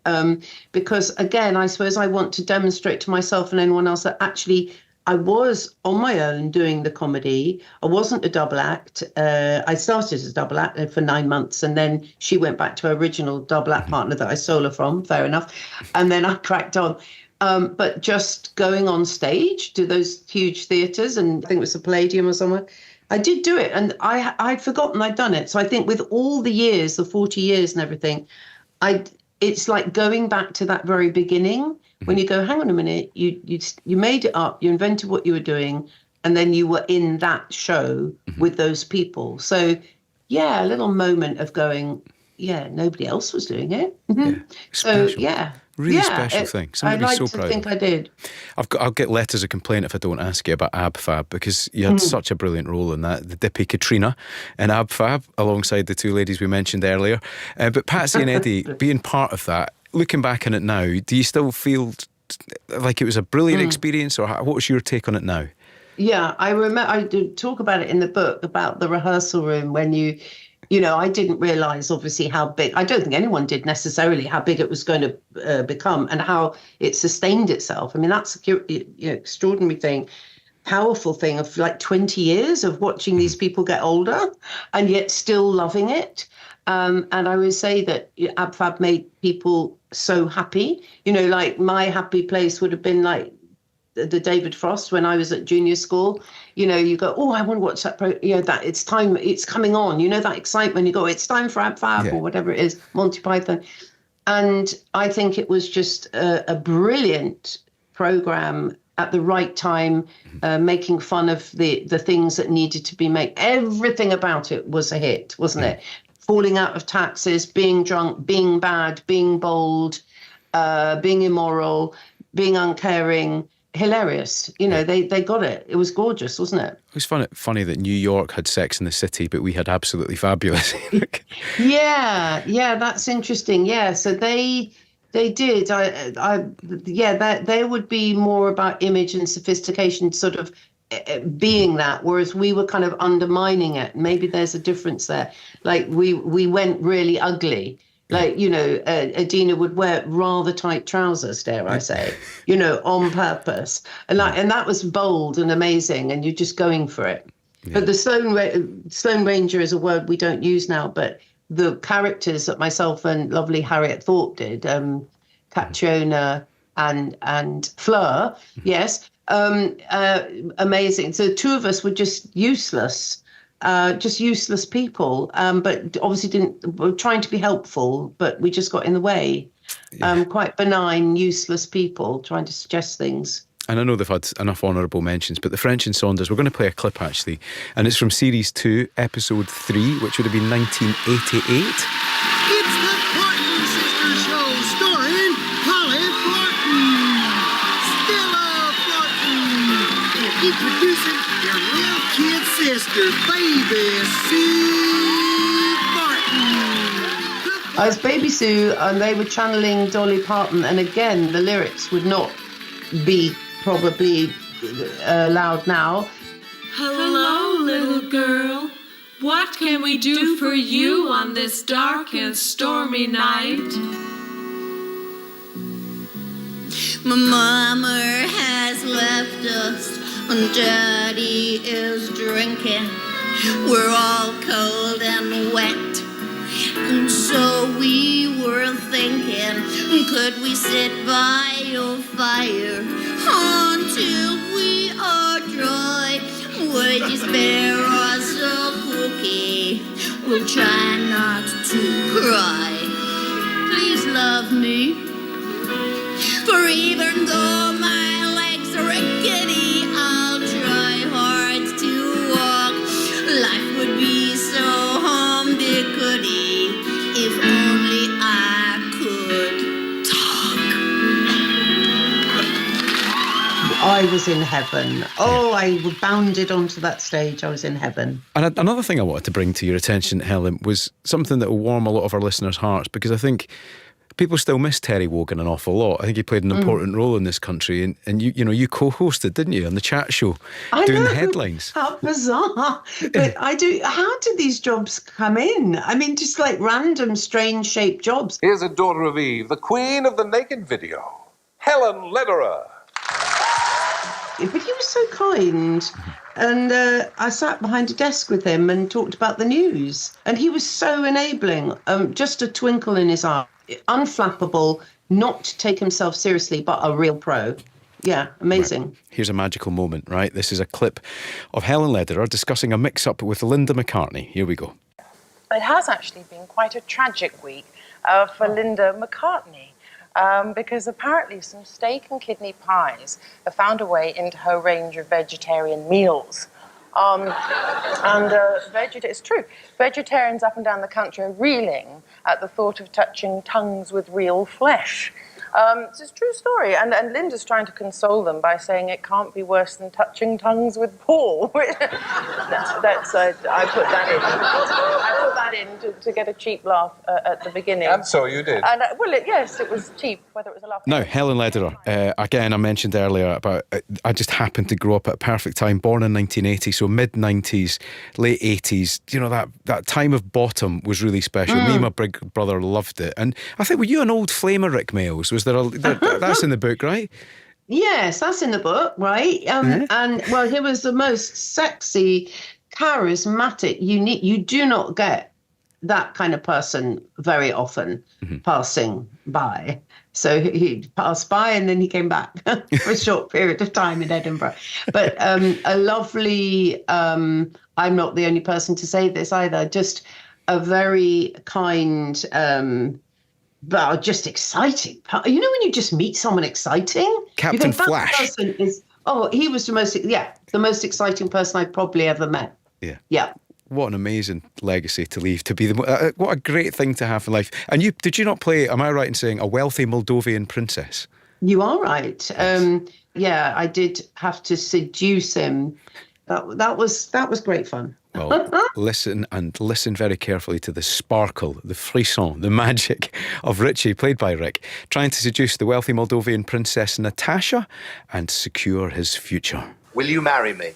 Speaker 6: because, again, I suppose I want to demonstrate to myself and anyone else that actually I was on my own doing the comedy. I wasn't a double act. I started as a double act for 9 months, and then she went back to her original double act partner that I stole her from, fair enough, and then I cracked on. But just going on stage to those huge theatres, and I think it was the Palladium or somewhere, I did do it, and I'd forgotten I'd done it. So I think with all the years, the 40 years and everything, it's like going back to that very beginning, when you go, hang on a minute, you made it up, you invented what you were doing, and then you were in that show with those people. So, yeah, a little moment of going, yeah, nobody else was doing it. So, yeah.
Speaker 1: Really special thing. Somebody
Speaker 6: I'd like
Speaker 1: so
Speaker 6: to
Speaker 1: proud
Speaker 6: think
Speaker 1: of.
Speaker 6: I did.
Speaker 1: I'll get letters of complaint if I don't ask you about Ab Fab, because you had such a brilliant role in that. The dippy Katrina in Ab Fab, alongside the two ladies we mentioned earlier. But Patsy and Eddie, being part of that, looking back on it now, do you still feel like it was a brilliant experience, or what was your take on it now?
Speaker 6: Yeah, I remember, I did talk about it in the book, about the rehearsal room when I didn't realise, obviously, how big, I don't think anyone did necessarily, how big it was going to become and how it sustained itself. I mean, that's an extraordinary thing, powerful thing of like 20 years of watching these people get older and yet still loving it. And I would say that Ab Fab made people so happy. You know, like my happy place would have been like the David Frost when I was at junior school. You know, you go, oh, I want to watch that. That it's time, it's coming on. You know, that excitement. You go, it's time for Ab Fab or whatever it is, Monty Python. And I think it was just a brilliant program at the right time, making fun of the things that needed to be made. Everything about it was a hit, wasn't it? Falling out of taxes, being drunk, being bad, being bold, being immoral, being uncaring. Hilarious. You know, they got it. It was gorgeous, wasn't it?
Speaker 1: It was funny that New York had Sex in the City, but we had Absolutely Fabulous.
Speaker 6: Yeah, that's interesting. Yeah, so they did. They would be more about image and sophistication, sort of being that, whereas we were kind of undermining it. Maybe there's a difference there. Like we went really ugly. Like, you know, Adina would wear rather tight trousers, dare I say, you know, on purpose. And that was bold and amazing, and you're just going for it. Yeah. But the Sloane Ranger is a word we don't use now, but the characters that myself and lovely Harriet Thorpe did, Catriona and Fleur, yes, amazing. So the two of us were just useless people, but obviously were trying to be helpful, but we just got in the way. Quite benign, useless people trying to suggest things.
Speaker 1: And I know they've had enough honourable mentions, but the French and Saunders, we're going to play a clip actually, and it's from Series 2, Episode 3, which would have been 1988.
Speaker 8: It's the Thornton Sister Show, starring Polly Thornton, Stella Thornton, and introducing your little kid sister, baby Sue Thornton.
Speaker 6: I was Baby Sue, and they were channeling Dolly Parton, and again, the lyrics would not be probably allowed now.
Speaker 2: Hello, little girl. What can we do for you on this dark and stormy night?
Speaker 9: My mama has left us and Daddy is drinking. We're all cold and wet, and so we were thinking, could we sit by your fire until we are dry? Would you spare us a cookie? We'll try not to cry. Please love me, for even though my legs are rickety, I'll try hard to walk. Life would be so humdickety if only I could talk.
Speaker 6: I was in heaven. Oh, I bounded onto that stage. I was in heaven.
Speaker 1: And another thing I wanted to bring to your attention, Helen, was something that will warm a lot of our listeners' hearts, because I think people still miss Terry Wogan an awful lot. I think he played an important role in this country, and you co-hosted, didn't you, on the chat show, doing the headlines.
Speaker 6: How bizarre! But I do. How did these jobs come in? I mean, just like random, strange-shaped jobs.
Speaker 10: Here's a daughter of Eve, the queen of the naked video, Helen Lederer.
Speaker 6: But he was so kind. And I sat behind a desk with him and talked about the news. And he was so enabling, just a twinkle in his eye. Unflappable, not to take himself seriously, but a real pro. Yeah, amazing.
Speaker 1: Right. Here's a magical moment, right? This is a clip of Helen Lederer discussing a mix-up with Linda McCartney. Here we go.
Speaker 11: It has actually been quite a tragic week for Linda McCartney. Because apparently some steak and kidney pies have found a way into her range of vegetarian meals. It's true. Vegetarians up and down the country are reeling at the thought of touching tongues with real flesh. It's a true story, and Linda's trying to console them by saying it can't be worse than touching tongues with Paul. I put that in to get a cheap laugh at the beginning.
Speaker 10: And so you did.
Speaker 11: And yes, it was cheap, whether it was a laugh.
Speaker 1: Now, Helen Lederer, again, I mentioned earlier about I just happened to grow up at a perfect time, born in 1980, so mid-90s, late 80s. You know, that time of bottom was really special. Me and my big brother loved it. And I think, were you an old flame of Rick Mayles? Was there that's in the book, right?
Speaker 6: Yes, that's in the book, right? And, well, he was the most sexy, charismatic, unique. You do not get that kind of person very often passing by. So he'd pass by and then he came back for a short period of time in Edinburgh. But a lovely, I'm not the only person to say this either, just a very kind, but just exciting. You know when you just meet someone exciting?
Speaker 1: Captain
Speaker 6: you think
Speaker 1: Flash.
Speaker 6: That person is, he was the most exciting person I've probably ever met.
Speaker 1: Yeah.
Speaker 6: Yeah.
Speaker 1: What an amazing legacy to leave, to be what a great thing to have in life. And did you not play, am I right in saying, a wealthy Moldovan princess?
Speaker 6: You are right. Yeah, I did have to seduce him. That was great fun.
Speaker 1: Well, listen very carefully to the sparkle, the frisson, the magic of Richie, played by Rick, trying to seduce the wealthy Moldovan princess Natasha and secure his future.
Speaker 4: Will you marry me?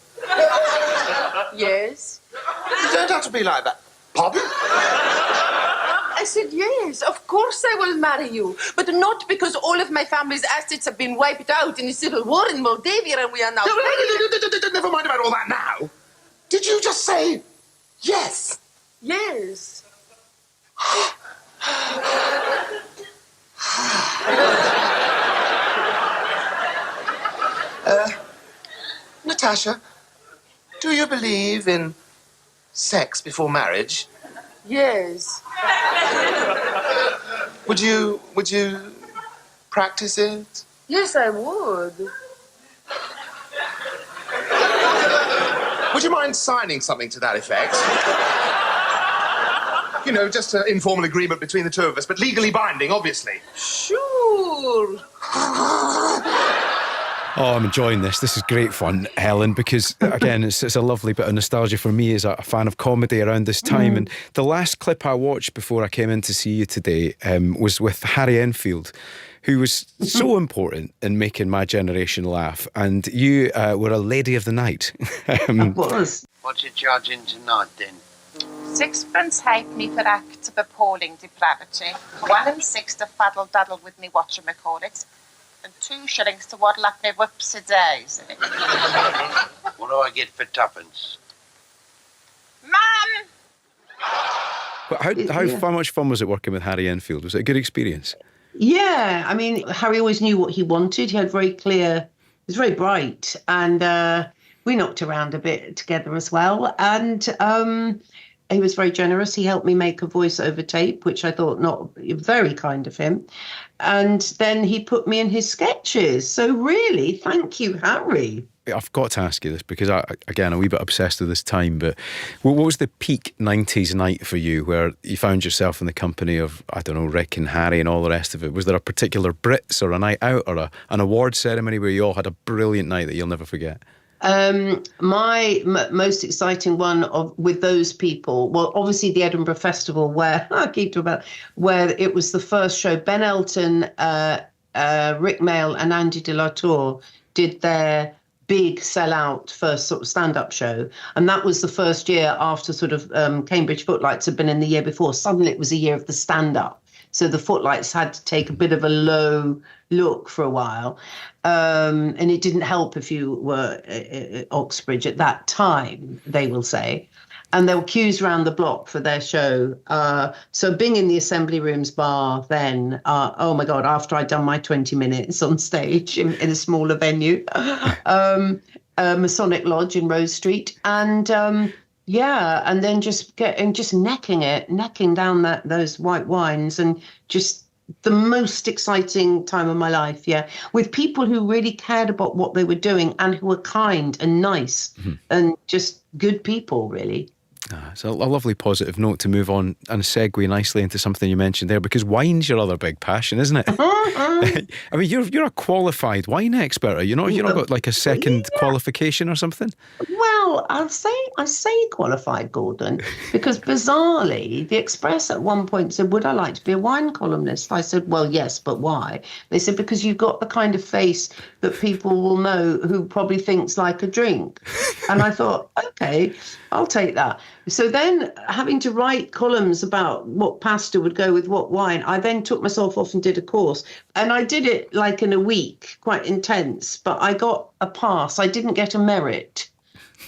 Speaker 7: Yes.
Speaker 4: You don't have to be like that. Pardon?
Speaker 7: I said, yes, of course I will marry you. But not because all of my family's assets have been wiped out in a civil war in Moldavia and we are now...
Speaker 4: Never mind about all that now. Did you just say yes?
Speaker 7: Yes.
Speaker 4: Natasha, do you believe in sex before marriage?
Speaker 7: Yes.
Speaker 4: Would you practice it?
Speaker 7: Yes, I would.
Speaker 4: Would you mind signing something to that effect? You know, just an informal agreement between the two of us, but legally binding, obviously.
Speaker 7: Sure.
Speaker 1: Oh, I'm enjoying this. This is great fun, Helen, because, again, it's a lovely bit of nostalgia for me as a fan of comedy around this time. And the last clip I watched before I came in to see you today was with Harry Enfield, who was so important in making my generation laugh. And you were a lady of the night.
Speaker 6: I was.
Speaker 12: What's your charging tonight, then?
Speaker 13: 6pence halfpenny for acts of appalling depravity, 1 and 6 to faddle-daddle with me whatchamacallit, and 2 shillings to waddle up me whips a days.
Speaker 12: What do I get for 2pence?
Speaker 13: Mum!
Speaker 1: But how much fun was it working with Harry Enfield? Was it a good experience?
Speaker 6: Yeah, I mean, Harry always knew what he wanted. He had he was very bright, and we knocked around a bit together as well. And he was very generous. He helped me make a voiceover tape, which I thought very kind of him. And then he put me in his sketches. So really, thank you, Harry.
Speaker 1: I've got to ask you this because, I'm a wee bit obsessed with this time, but what was the peak 90s night for you where you found yourself in the company of, I don't know, Rick and Harry and all the rest of it? Was there a particular Brits or a night out or an award ceremony where you all had a brilliant night that you'll never forget?
Speaker 6: My most exciting one with those people, well, obviously the Edinburgh Festival, where I keep talking about, where it was the first show. Ben Elton, Rick Mail, and Andy de la Tour did their big sellout first sort of stand-up show, and that was the first year after sort of Cambridge Footlights had been in the year before. Suddenly it was a year of the stand-up. So the Footlights had to take a bit of a low look for a while. And it didn't help if you were at Oxbridge at that time, they will say. And there were queues around the block for their show. So being in the Assembly Rooms bar then, oh my God, after I'd done my 20 minutes on stage in a smaller venue, Masonic Lodge in Rose Street. And and then just necking down those white wines and just the most exciting time of my life, with people who really cared about what they were doing and who were kind and nice and just good people, really.
Speaker 1: It's a lovely positive note to move on and segue nicely into something you mentioned there, because wine's your other big passion, isn't it? I mean, you're a qualified wine expert. You've not got like a second qualification or something?
Speaker 6: Well, I say qualified, Gordon, because bizarrely, the Express at one point said, would I like to be a wine columnist? I said, well, yes, but why? They said, because you've got the kind of face that people will know who probably thinks like a drink. And I thought, okay, I'll take that. So then having to write columns about what pasta would go with what wine, I then took myself off and did a course. And I did it like in a week, quite intense, but I got a pass. I didn't get a merit.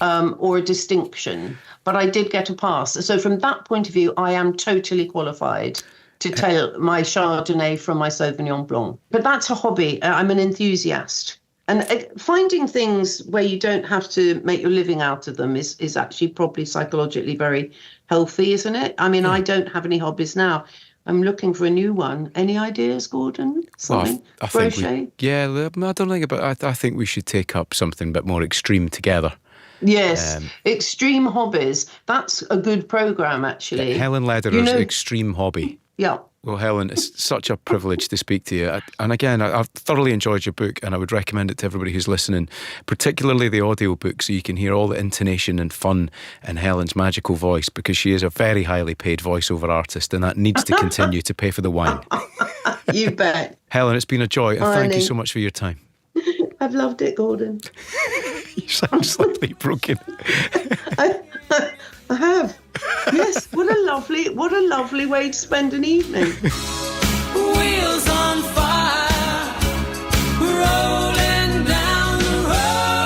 Speaker 6: or a distinction, but I did get a pass. So from that point of view, I am totally qualified to tell my Chardonnay from my Sauvignon Blanc. But that's a hobby. I'm an enthusiast. And finding things where you don't have to make your living out of them is actually probably psychologically very healthy, isn't it? I mean, I don't have any hobbies now. I'm looking for a new one. Any ideas, Gordon? Something?
Speaker 1: I
Speaker 6: Crochet?
Speaker 1: I don't think about. I think we should take up something a bit more extreme together.
Speaker 6: Yes, Extreme Hobbies. That's a good programme, actually.
Speaker 1: Helen Lederer's Extreme Hobby.
Speaker 6: Yeah.
Speaker 1: Well, Helen, it's such a privilege to speak to you. And again, I've thoroughly enjoyed your book, and I would recommend it to everybody who's listening, particularly the audiobook, so you can hear all the intonation and fun in Helen's magical voice, because she is a very highly paid voiceover artist, and that needs to continue to pay for the wine.
Speaker 6: You bet.
Speaker 1: Helen, it's been a joy, and thank you so much for your time.
Speaker 6: I've loved it, Gordon.
Speaker 1: You sound slightly broken.
Speaker 6: I have. Yes, what a lovely way to spend an evening.
Speaker 2: Wheels on fire, rolling down the road.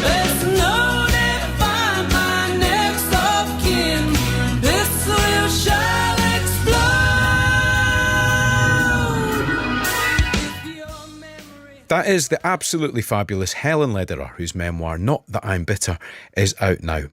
Speaker 2: There's no define my next of kin. This will shall explode.
Speaker 1: That is the absolutely fabulous Helen Lederer, whose memoir, Not That I'm Bitter, is out now.